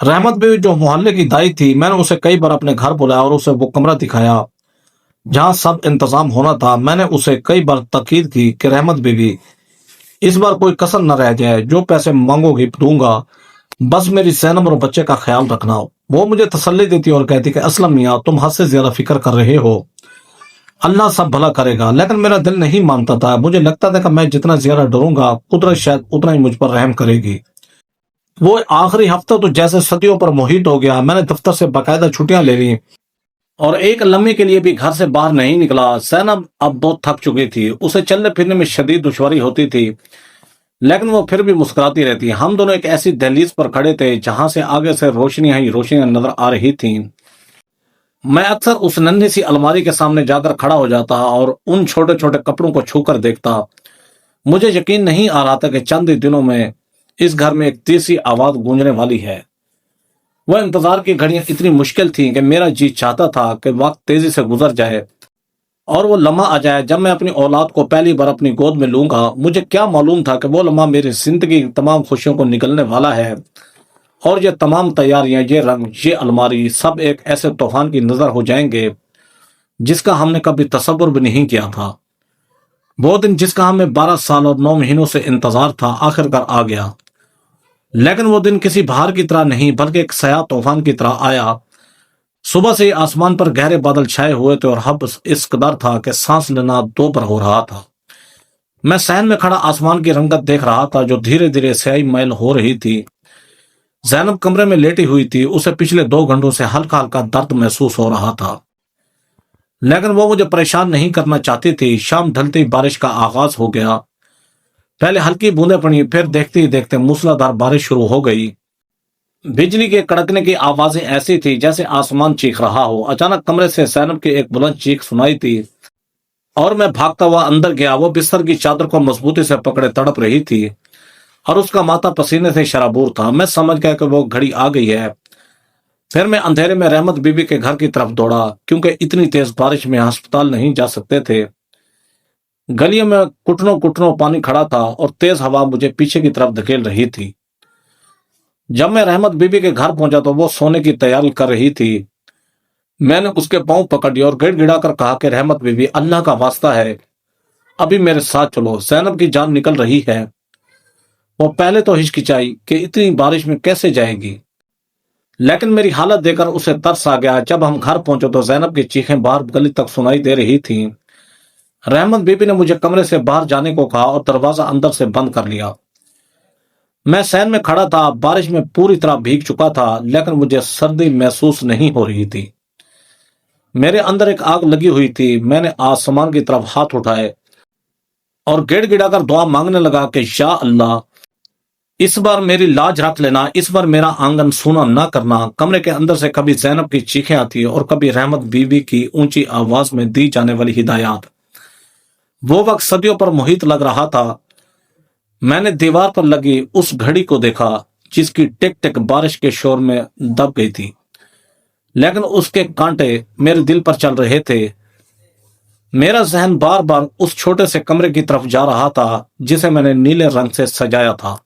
रहमत बीवी जो मोहल्ले की दाई थी, मैंने उसे कई बार अपने घर बुलाया और उसे वो कमरा दिखाया जहां सब इंतजाम होना था। मैंने उसे कई बार ताकीद की कि रहमत बीवी, इस बार कोई कसर न रह जाए, जो पैसे मांगोगी दूंगा, बस मेरी सैनम और बच्चे का ख्याल रखना। वो मुझे तसल्ली देती और कहती कि असलम मियाँ, तुम हद से ज्यादा फिक्र कर रहे हो, अल्लाह सब भला करेगा। लेकिन मेरा दिल नहीं मानता था। मुझे लगता था कि मैं जितना ज्यादा डरूंगा, कुदरत शायद उतना ही मुझ पर रहम करेगी। वो आखिरी हफ्ता तो जैसे सदियों पर मोहित हो गया। मैंने दफ्तर से बाकायदा छुट्टियां ले ली और एक लम्हे के लिए भी घर से बाहर नहीं निकला। सैनब अब बहुत थक चुकी थी, उसे चलने फिरने में शदीद दुश्वारी होती थी, लेकिन वो फिर भी मुस्कुराती रहती। हम दोनों एक ऐसी दहलीज पर खड़े थे जहां से आगे से रोशनियां ही रोशनियां नजर आ रही थीं। मैं अक्सर उस नन्ही सी अलमारी के सामने जाकर खड़ा हो जाता और उन छोटे छोटे कपड़ों को छूकर देखता। मुझे यकीन नहीं आ रहा था कि चंद ही दिनों में इस घर में एक तीसरी आवाज गूंजने वाली है। वह इंतजार की घड़ियां इतनी मुश्किल थीं कि मेरा जी चाहता था कि वक्त तेजी से गुजर जाए और वो लम्हा आ जाए जब मैं अपनी औलाद को पहली बार अपनी गोद में लूंगा। मुझे क्या मालूम था कि वो लम्हा मेरी जिंदगी की तमाम खुशियों को निकलने वाला है, और ये तमाम तैयारियां, ये रंग, ये अलमारी, सब एक ऐसे तूफान की नजर हो जाएंगे जिसका हमने कभी तसव्वुर भी नहीं किया था। वो दिन जिसका हमें 12 साल और 9 महीनों से इंतजार था, आखिरकार आ गया। लेकिन वो दिन किसी बहार की तरह नहीं, बल्कि एक सया तूफान की तरह आया। सुबह से ही आसमान पर गहरे बादल छाए हुए थे और हब इस कदर था कि सांस लेना दो पर हो रहा था। मैं सहन में खड़ा आसमान की रंगत देख रहा था जो धीरे धीरे स्याही मैल हो रही थी। जैनब कमरे में लेटी हुई थी। उसे पिछले 2 घंटों से हल्का हल्का दर्द महसूस हो रहा था, लेकिन वो मुझे परेशान नहीं करना चाहती थी। शाम ढलते ही बारिश का आगाज हो गया। पहले हल्की बूंदें पड़ी, फिर देखते ही देखते मूसलाधार बारिश शुरू हो गई। बिजली के कड़कने की आवाजें ऐसी थी जैसे आसमान चीख रहा हो। अचानक कमरे से सैनब की एक बुलंद चीख सुनाई थी और मैं भागता हुआ अंदर गया। वो बिस्तर की चादर को मजबूती से पकड़े तड़प रही थी और उसका माथा पसीने से शराबूर था। मैं समझ गया कि वो घड़ी आ गई है। फिर मैं अंधेरे में रहमत बीबी के घर की तरफ दौड़ा, क्योंकि इतनी तेज बारिश में अस्पताल नहीं जा सकते थे। गलियों में कुटनों कुटनों पानी खड़ा था और तेज हवा मुझे पीछे की तरफ धकेल रही थी। जब मैं रहमत बीबी के घर पहुंचा तो वो सोने की तैयारी कर रही थी। मैंने उसके पांव पकड़ लिया और गिड़गिड़ा कर कहा कि रहमत बीबी, अल्लाह का वास्ता है, अभी मेरे साथ चलो, जैनब की जान निकल रही है। वो पहले तो हिचकिचाई कि इतनी बारिश में कैसे जाएगी, लेकिन मेरी हालत देखकर उसे तरस आ गया। जब हम घर पहुंचे तो जैनब की चीखें बाहर गली तक सुनाई दे रही थीं। रहमत बीबी ने मुझे कमरे से बाहर जाने को कहा और दरवाजा अंदर से बंद कर लिया। मैं सहन में खड़ा था, बारिश में पूरी तरह भीग चुका था, लेकिन मुझे सर्दी महसूस नहीं हो रही थी। मेरे अंदर एक आग लगी हुई थी। मैंने आसमान की तरफ हाथ उठाए और गिड़गिड़ाकर दुआ मांगने लगा कि या अल्लाह, इस बार मेरी लाज रख लेना, इस बार मेरा आंगन सूना ना करना। कमरे के अंदर से कभी जैनब की चीखें आती और कभी रहमत बीवी की ऊंची आवाज में दी जाने वाली हिदायत। वो वक्त सदियों पर मोहित लग रहा था। मैंने दीवार पर लगी उस घड़ी को देखा जिसकी टिक टिक बारिश के शोर में दब गई थी, लेकिन उसके कांटे मेरे दिल पर चल रहे थे। मेरा जहन बार बार उस छोटे से कमरे की तरफ जा रहा था जिसे मैंने नीले रंग से सजाया था।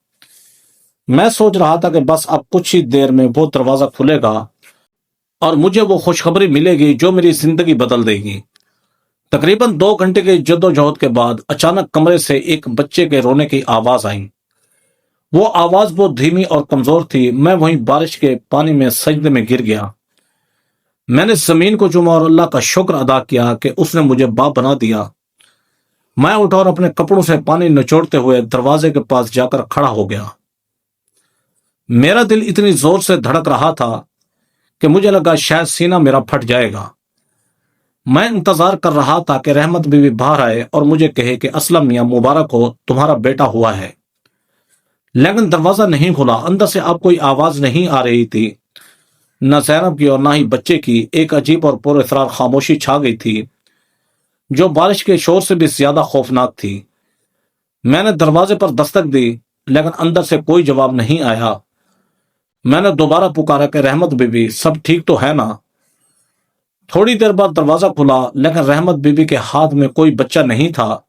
मैं सोच रहा था कि बस अब कुछ ही देर में वो दरवाजा खुलेगा और मुझे वो खुशखबरी मिलेगी जो मेरी जिंदगी बदल देगी। तकरीबन 2 घंटे के जद्दोजहद के बाद अचानक कमरे से एक बच्चे के रोने की आवाज आई। वो आवाज बहुत धीमी और कमजोर थी। मैं वहीं बारिश के पानी में सजदे में गिर गया। मैंने जमीन को चूमा और अल्लाह का शुक्र अदा किया कि उसने मुझे बाप बना दिया। मैं उठा और अपने कपड़ों से पानी निचोड़ते हुए दरवाजे के पास जाकर खड़ा हो गया। मेरा दिल इतनी जोर से धड़क रहा था कि मुझे लगा शायद सीना मेरा फट जाएगा। मैं इंतजार कर रहा था कि रहमत बीवी बाहर आए और मुझे कहे कि असलम मियां, मुबारक हो, तुम्हारा बेटा हुआ है। लेकिन दरवाजा नहीं खुला। अंदर से अब कोई आवाज नहीं आ रही थी, न जैनब की और न ही बच्चे की। एक अजीब और पुरअसरार खामोशी छा गई थी जो बारिश के शोर से भी ज्यादा खौफनाक थी। मैंने दरवाजे पर दस्तक दी, लेकिन अंदर से कोई जवाब नहीं आया। मैंने दोबारा पुकारा कि रहमत बीबी, सब ठीक तो है ना? थोड़ी देर बाद दरवाजा खुला, लेकिन रहमत बीबी के हाथ में कोई बच्चा नहीं था,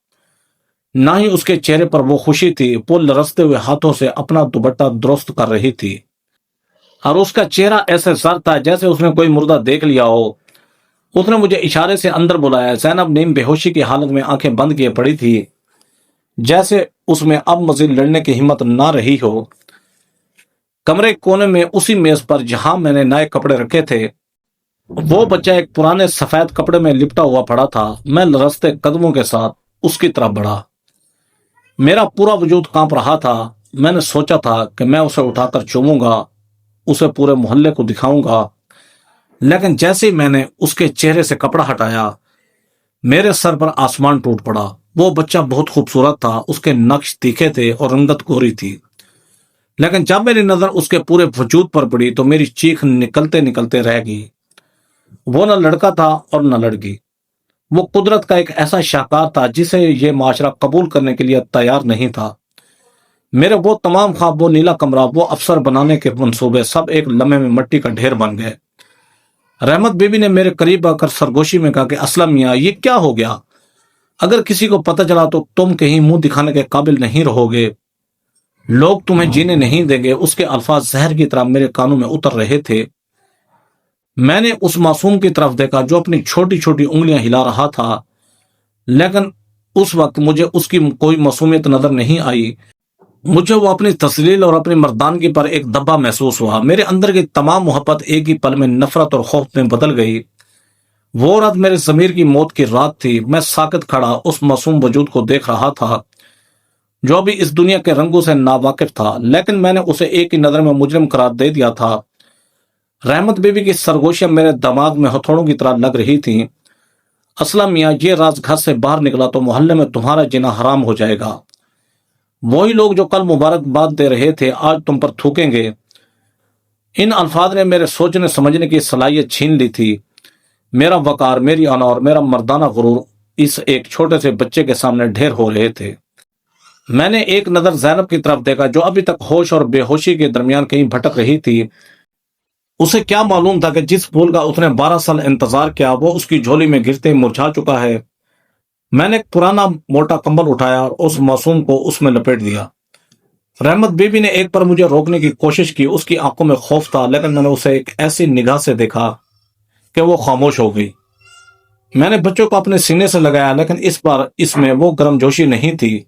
ना ही उसके चेहरे पर वो खुशी थी। वो लरसते हुए हाथों से अपना दुपट्टा दुरुस्त कर रही थी। اور اس کا چہرہ ایسے زرد تھا جیسے اس نے کوئی مردہ دیکھ لیا ہو۔ اس نے مجھے اشارے سے اندر بلایا۔ زینب نیم بے ہوشی کی حالت میں آنکھیں بند کیے پڑی تھی، جیسے اس میں اب مزید لڑنے کی ہمت نہ رہی ہو۔ کمرے کونے میں اسی میز پر جہاں میں نے نئے کپڑے رکھے تھے، وہ بچہ ایک پرانے سفید کپڑے میں لپٹا ہوا پڑا تھا۔ میں لرزتے قدموں کے ساتھ اس کی طرف بڑھا، میرا پورا وجود کانپ رہا تھا۔ میں نے سوچا تھا کہ میں اسے اٹھا کر چوموں گا، اسے پورے محلے کو دکھاؤں گا، لیکن جیسے ہی میں نے اس کے چہرے سے کپڑا ہٹایا، میرے سر پر آسمان ٹوٹ پڑا۔ وہ بچہ بہت خوبصورت تھا، اس کے نقش تیکھے تھے اور رنگت گوری تھی، لیکن جب میری نظر اس کے پورے وجود پر پڑی تو میری چیخ نکلتے نکلتے رہ گئی۔ وہ نہ لڑکا تھا اور نہ لڑکی، وہ قدرت کا ایک ایسا شاہکار تھا جسے یہ معاشرہ قبول کرنے کے لیے تیار نہیں تھا۔ میرے وہ تمام خواب، وہ نیلا کمرہ، وہ افسر بنانے کے منصوبے، سب ایک لمحے میں مٹی کا ڈھیر بن گئے۔ رحمت بی بی نے میرے قریب آ کر سرگوشی میں کہا کہ اسلم میاں، یہ کیا ہو گیا؟ اگر کسی کو پتہ چلا تو تم کہیں منہ دکھانے کے قابل نہیں رہو گے، لوگ تمہیں جینے نہیں دیں گے۔ اس کے الفاظ زہر کی طرح میرے کانوں میں اتر رہے تھے۔ میں نے اس معصوم کی طرف دیکھا جو اپنی چھوٹی چھوٹی انگلیاں ہلا رہا تھا، لیکن اس وقت مجھے اس کی کوئی معصومیت نظر نہیں آئی۔ مجھے وہ اپنی تسلیل اور اپنی مردانگی پر ایک دبا محسوس ہوا۔ میرے اندر کی تمام محبت ایک ہی پل میں نفرت اور خوف میں بدل گئی۔ وہ رات میرے ضمیر کی موت کی رات تھی۔ میں ساکت کھڑا اس معصوم وجود کو دیکھ رہا تھا جو ابھی اس دنیا کے رنگوں سے ناواقف تھا، لیکن میں نے اسے ایک ہی نظر میں مجرم قرار دے دیا تھا۔ رحمت بی بی کی سرگوشیاں میرے دماغ میں ہتھوڑوں کی طرح لگ رہی تھیں۔ اسلم میاں، یہ راز گھر سے باہر نکلا تو محلے میں تمہارا جینا حرام ہو جائے گا۔ وہی لوگ جو کل مبارکباد دے رہے تھے آج تم پر تھوکیں گے۔ ان الفاظ نے میرے سوچنے سمجھنے کی صلاحیت چھین لی تھی۔ میرا وقار، میری آنا اور میرا مردانہ غرور اس ایک چھوٹے سے بچے کے سامنے ڈھیر ہو رہے تھے۔ میں نے ایک نظر زینب کی طرف دیکھا جو ابھی تک ہوش اور بے ہوشی کے درمیان کہیں بھٹک رہی تھی۔ اسے کیا معلوم تھا کہ جس پھول کا اس نے 12 سال انتظار کیا وہ اس کی جھولی میں گرتے ہی مرجھا چکا ہے۔ میں نے ایک پرانا موٹا کمبل اٹھایا اور اس معصوم کو اس میں لپیٹ دیا۔ رحمت بی بی نے ایک پر مجھے روکنے کی کوشش کی، اس کی آنکھوں میں خوف تھا، لیکن میں نے اسے ایک ایسی نگاہ سے دیکھا کہ وہ خاموش ہو گئی۔ میں نے بچوں کو اپنے سینے سے لگایا، لیکن اس بار اس میں وہ گرم جوشی نہیں تھی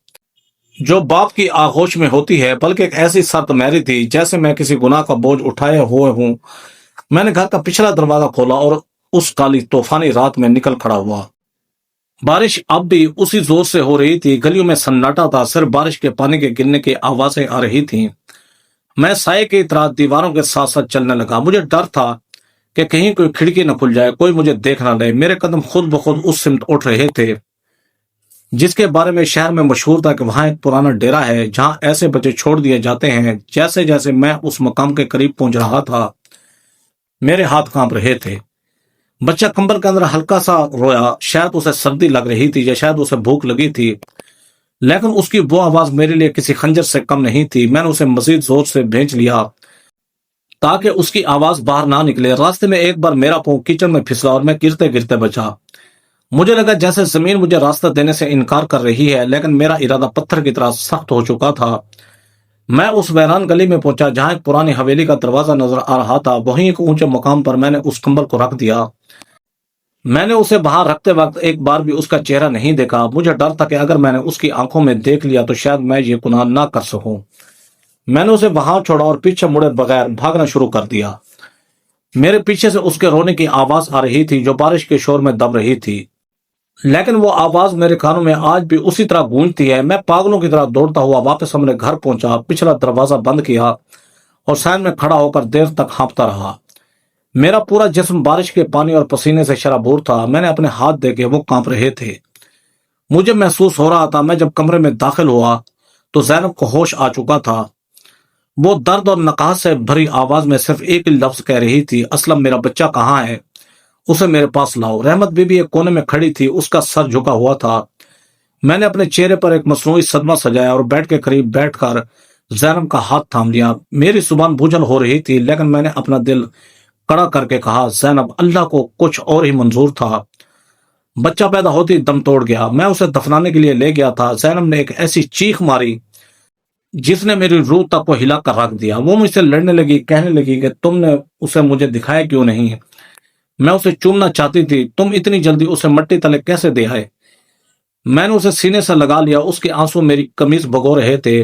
جو باپ کی آغوش میں ہوتی ہے، بلکہ ایک ایسی سخت میری تھی جیسے میں کسی گناہ کا بوجھ اٹھائے ہوئے ہوں۔ میں نے گھر کا پچھلا دروازہ کھولا اور اس کالی طوفانی رات میں نکل کھڑا ہوا۔ بارش اب بھی اسی زور سے ہو رہی تھی، گلیوں میں سناٹا تھا، صرف بارش کے پانی کے گرنے کی آوازیں آ رہی تھیں۔ میں سائے کی طرح دیواروں کے ساتھ ساتھ چلنے لگا۔ مجھے ڈر تھا کہ کہیں کوئی کھڑکی نہ کھل جائے، کوئی مجھے دیکھ نہ لے۔ میرے قدم خود بخود اس سمت اٹھ رہے تھے جس کے بارے میں شہر میں مشہور تھا کہ وہاں ایک پرانا ڈیرا ہے جہاں ایسے بچے چھوڑ دیے جاتے ہیں۔ جیسے جیسے میں اس مقام کے قریب پہنچ رہا تھا میرے ہاتھ کانپ رہے تھے۔ بچہ کمبل کے اندر ہلکا سا رویا، شاید اسے سردی لگ رہی تھی یا شاید اسے بھوک لگی تھی، لیکن اس کی وہ آواز میرے لیے کسی خنجر سے کم نہیں تھی۔ میں نے اسے مزید زور سے بھینچ لیا تاکہ اس کی آواز باہر نہ نکلے۔ راستے میں ایک بار میرا پاؤں کچن میں پھسلا اور میں گرتے گرتے بچا۔ مجھے لگا جیسے زمین مجھے راستہ دینے سے انکار کر رہی ہے، لیکن میرا ارادہ پتھر کی طرح سخت ہو چکا تھا۔ میں اس ویران گلی میں پہنچا جہاں ایک پرانی حویلی کا دروازہ نظر آ رہا تھا۔ وہیں ایک اونچے مقام پر میں نے اس کمبل کو رکھ دیا۔ میں نے اسے باہر رکھتے وقت ایک بار بھی اس کا چہرہ نہیں دیکھا۔ مجھے ڈر تھا کہ اگر میں نے اس کی آنکھوں میں دیکھ لیا تو شاید میں یہ گناہ نہ کر سکوں۔ میں نے اسے وہاں چھوڑا اور پیچھے مڑے بغیر بھاگنا شروع کر دیا۔ میرے پیچھے سے اس کے رونے کی آواز آ رہی تھی جو بارش کے شور میں دب رہی تھی، لیکن وہ آواز میرے کانوں میں آج بھی اسی طرح گونجتی ہے۔ میں پاگلوں کی طرح دوڑتا ہوا واپس اپنے گھر پہنچا، پچھلا دروازہ بند کیا اور سائن میں کھڑا ہو کر دیر تک ہانپتا رہا۔ میرا پورا جسم بارش کے پانی اور پسینے سے شرابور تھا۔ میں نے اپنے ہاتھ دیکھے، وہ کانپ رہے تھے۔ مجھے محسوس ہو رہا تھا میں جب کمرے میں داخل ہوا تو زینب کو ہوش آ چکا تھا۔ وہ درد اور نقاہت سے بھری آواز میں صرف ایک ہی لفظ کہہ رہی تھی، اسلم میرا بچہ کہاں ہے؟ اسے میرے پاس لاؤ۔ رحمت بی بی ایک کونے میں کھڑی تھی، اس کا سر جھکا ہوا تھا۔ میں نے اپنے چہرے پر ایک مصنوعی صدمہ سجایا اور بیڈ کے قریب بیٹھ کر زینب کا ہاتھ تھام لیا۔ میری زبان بوجھل ہو رہی تھی، لیکن میں نے اپنا دل کڑا کر کے کہا، زینب، اللہ کو کچھ اور ہی منظور تھا۔ بچہ پیدا ہوتی دم توڑ گیا۔ میں اسے دفنانے کے لیے لے گیا تھا۔ زینب نے ایک ایسی چیخ ماری जिसने मेरी रूह तक को हिला कर रख दिया। वो मुझसे लड़ने लगी, कहने लगी कि तुमने उसे मुझे दिखाया क्यों नहीं? मैं उसे चूमना चाहती थी, तुम इतनी जल्दी उसे मट्टी तले कैसे दे आए? मैंने उसे सीने से लगा लिया, उसके आंसू मेरी कमीज भगो रहे थे,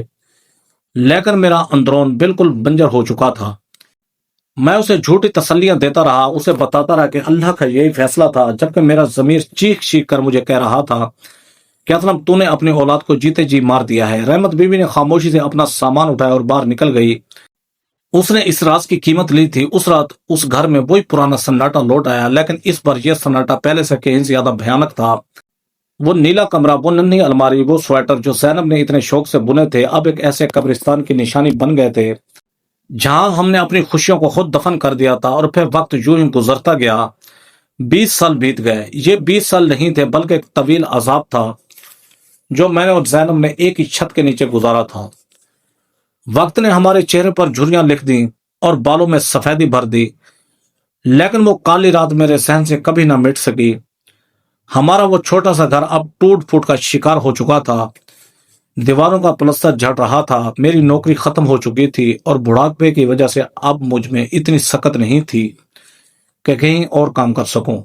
लेकिन मेरा अंदरून बिल्कुल बंजर हो चुका था। मैं उसे झूठी तसल्लियां देता रहा, उसे बताता रहा कि अल्लाह का यही फैसला था, जबकि मेरा ज़मीर चीख चीख कर मुझे कह रहा था कि असलम तूने अपनी औलाद को जीते जी मार दिया है। रहमत बीवी ने खामोशी से अपना सामान उठाया और बाहर निकल गई। उसने इस राज की कीमत ली थी। उस रात उस घर में वही पुराना सन्नाटा लौट आया, लेकिन इस बार यह सन्नाटा पहले से कहीं ज्यादा भयानक था। वो नीला कमरा, वो नन्ही अलमारी, वो स्वेटर जो जैनब ने इतने शौक से बुने थे, अब एक ऐसे कब्रिस्तान की निशानी बन गए थे जहां हमने अपनी खुशियों को खुद दफन कर दिया था। और फिर वक्त यूं ही गुजरता गया। 20 साल बीत गए। ये 20 साल नहीं थे, बल्कि एक तवील अजाब था जो मैंने और जैनब ने एक ही छत के नीचे गुजारा था। वक्त ने हमारे चेहरे पर झुर्रियां लिख दी और बालों में सफेदी भर दी, लेकिन वो काली रात मेरे सहन से कभी ना मिट सकी। हमारा वो छोटा सा घर अब टूट फूट का शिकार हो चुका था। दीवारों का प्लस्तर झड़ रहा था, मेरी नौकरी खत्म हो चुकी थी और बुढ़ापे की वजह से अब मुझ में इतनी सकत नहीं थी कि कहीं और काम कर सकूं।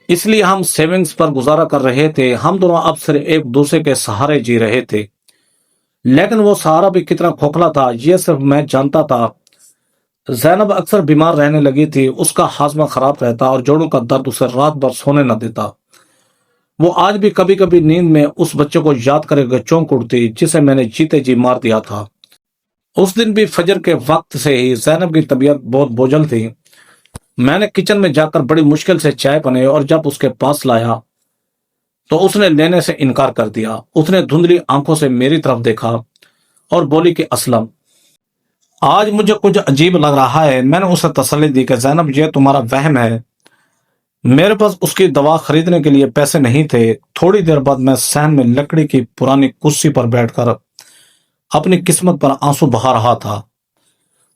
इसलिए हम सेविंग्स पर गुजारा कर रहे थे। हम दोनों अब सिर्फ एक दूसरे के सहारे जी रहे थे, लेकिन वो सहारा भी कितना खोखला था ये सिर्फ मैं जानता था। जैनब अक्सर बीमार रहने लगी थी, उसका हाजमा खराब रहता और जोड़ों का दर्द उसे रात भर सोने न देता। वो आज भी कभी कभी नींद में उस बच्चे को याद करके चौंक उठती जिसे मैंने जीते जी मार दिया था। उस दिन भी फजर के वक्त से ही जैनब की तबीयत बहुत बोझल थी। मैंने किचन में जाकर बड़ी मुश्किल से चाय बनाई और जब उसके पास लाया तो उसने लेने से इनकार कर दिया। उसने धुंधली आंखों से मेरी तरफ देखा और बोली कि असलम, आज मुझे कुछ अजीब लग रहा है। मैंने उसे तसल्ली दी कि जैनब ये तुम्हारा वहम है, मेरे पास उसकी दवा खरीदने के लिए पैसे नहीं थे। थोड़ी देर बाद मैं सहन में लकड़ी की पुरानी कुर्सी पर बैठकर अपनी किस्मत पर आंसू बहा रहा था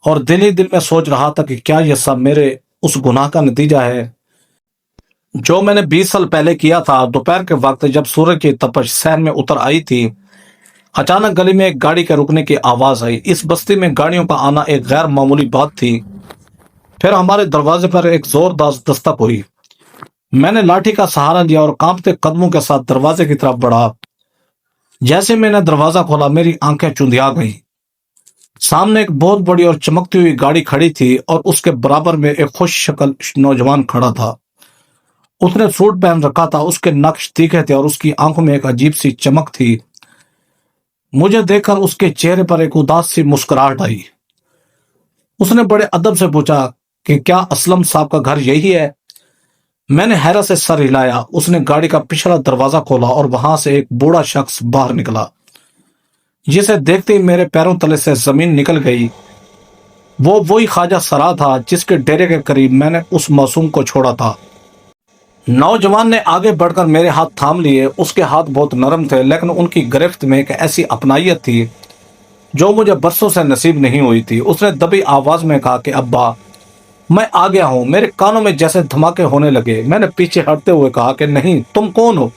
और दिल ही दिल में सोच रहा था कि क्या यह सब मेरे उस गुनाह का नतीजा है जो मैंने 20 साल पहले किया था। दोपहर के वक्त जब सूरज की तपश सहन में उतर आई थी, अचानक गली में एक गाड़ी के रुकने की आवाज आई। इस बस्ती में गाड़ियों का आना एक गैर मामूली बात थी। फिर हमारे दरवाजे पर एक जोरदार दस्तक हुई। मैंने लाठी का सहारा लिया और कांपते कदमों के साथ दरवाजे की तरफ बढ़ा। जैसे मैंने दरवाजा खोला, मेरी आंखें चुंधिया गईं। सामने एक बहुत बड़ी और चमकती हुई गाड़ी खड़ी थी और उसके बराबर में एक खुश शक्ल नौजवान खड़ा था। उसने सूट पहन रखा था, उसके नक्श तीखे थे और उसकी आंखों में एक अजीब सी चमक थी। मुझे देखकर उसके चेहरे पर एक उदास सी मुस्कुराहट आई। उसने बड़े अदब से पूछा कि क्या असलम साहब का घर यही है? मैंने हैरत से सर हिलाया। उसने गाड़ी का पिछला दरवाजा खोला और वहां से एक बूढ़ा शख्स बाहर निकला, जिसे देखते ही मेरे पैरों तले से जमीन निकल गई। वो वही ख्वाजा सरा था जिसके डेरे के करीब मैंने उस मासूम को छोड़ा था। नौजवान ने आगे बढ़कर मेरे हाथ थाम लिए। उसके हाथ बहुत नरम थे, लेकिन उनकी गिरफ्त में एक ऐसी अपनायत थी जो मुझे बरसों से नसीब नहीं हुई थी। उसने दबी आवाज में कहा कि अब्बा, मैं आ गया हूं। मेरे कानों में जैसे धमाके होने लगे। मैंने पीछे हटते हुए कहा कि नहीं, तुम कौन हो?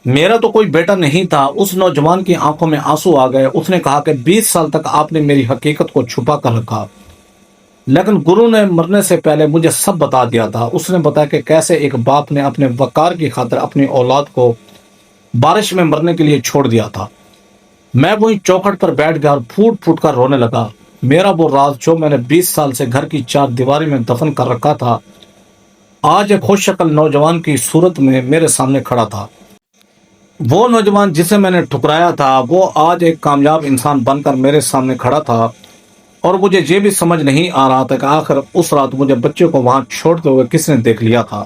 मेरा तो कोई बेटा नहीं था। उस नौजवान की आंखों में आंसू आ गए। उसने कहा कि 20 साल तक आपने मेरी हकीकत को छुपा कर रखा, लेकिन गुरु ने मरने से पहले मुझे सब बता दिया था। उसने बताया कि कैसे एक बाप ने अपने वकार की खातिर अपनी औलाद को बारिश में मरने के लिए छोड़ दिया था। मैं वहीं चौखट पर बैठ गया और फूट फूट कर रोने लगा। मेरा वो राज जो मैंने 20 साल से घर की चार दीवारी में दफन कर रखा था, आज एक खुश शक्ल नौजवान की सूरत में मेरे सामने खड़ा था। वो नौजवान जिसे मैंने ठुकराया था, वो आज एक कामयाब इंसान बनकर मेरे सामने खड़ा था। और मुझे ये भी समझ नहीं आ रहा था कि आखिर उस रात मुझे बच्चे को वहां छोड़ते हुए किसने देख लिया था।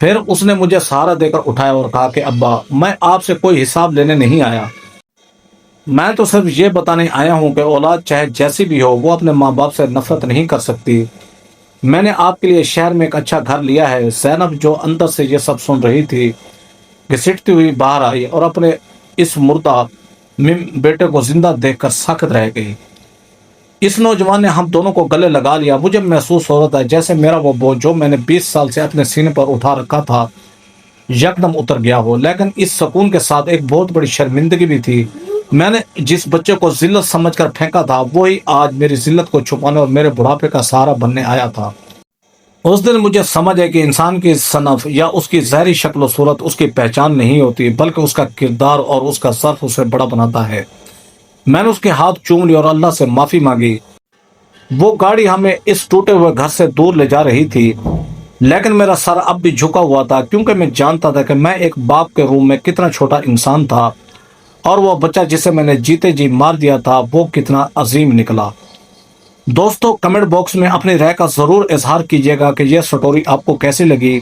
फिर उसने मुझे सहारा देकर उठाया और कहा कि अब्बा, मैं आपसे कोई हिसाब लेने नहीं आया। मैं तो सिर्फ ये बताने आया हूँ कि औलाद चाहे जैसी भी हो, वो अपने माँ बाप से नफरत नहीं कर सकती। मैंने आपके लिए शहर में एक अच्छा घर लिया है। जैनब जो अंदर से ये सब सुन रही थी, घसीटती हुई बाहर आई और अपने इस मुर्दा बेटे को जिंदा देखकर साकत रह गई। इस नौजवान ने हम दोनों को गले लगा लिया। मुझे महसूस हो रहा था जैसे मेरा वो बोझ जो मैंने 20 साल से अपने सीने पर उठा रखा था यकदम उतर गया हो। लेकिन इस सुकून के साथ एक बहुत बड़ी शर्मिंदगी भी थी میں نے جس بچے کو ذلت سمجھ کر پھینکا تھا وہی آج میری ذلت کو چھپانے اور میرے بڑھاپے کا سہارا بننے آیا تھا۔ اس دن مجھے سمجھ ہے کہ انسان کی صنف یا اس کی ظاہری شکل و صورت اس کی پہچان نہیں ہوتی، بلکہ اس کا کردار اور اس کا صرف اسے بڑا بناتا ہے۔ میں نے اس کے ہاتھ چوم لی اور اللہ سے معافی مانگی۔ وہ گاڑی ہمیں اس ٹوٹے ہوئے گھر سے دور لے جا رہی تھی، لیکن میرا سر اب بھی جھکا ہوا تھا، کیونکہ میں جانتا تھا کہ میں ایک باپ کے روم میں کتنا چھوٹا انسان تھا اور وہ بچہ جسے میں نے جیتے جی مار دیا تھا وہ کتنا عظیم نکلا۔ دوستو، کمنٹ باکس میں اپنی رائے کا ضرور اظہار کیجیے گا کہ یہ سٹوری آپ کو کیسی لگی۔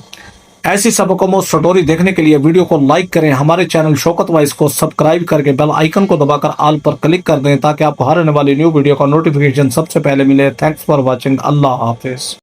ایسی سبق آموز سٹوری دیکھنے کے لیے ویڈیو کو لائک کریں، ہمارے چینل شوکت وائس کو سبسکرائب کر کے بیل آئیکن کو دبا کر آل پر کلک کر دیں تاکہ آپ کو ہر آنے والی نیو ویڈیو کا نوٹیفیکیشن سب سے پہلے ملے۔ Thanks for watching. اللہ حافظ۔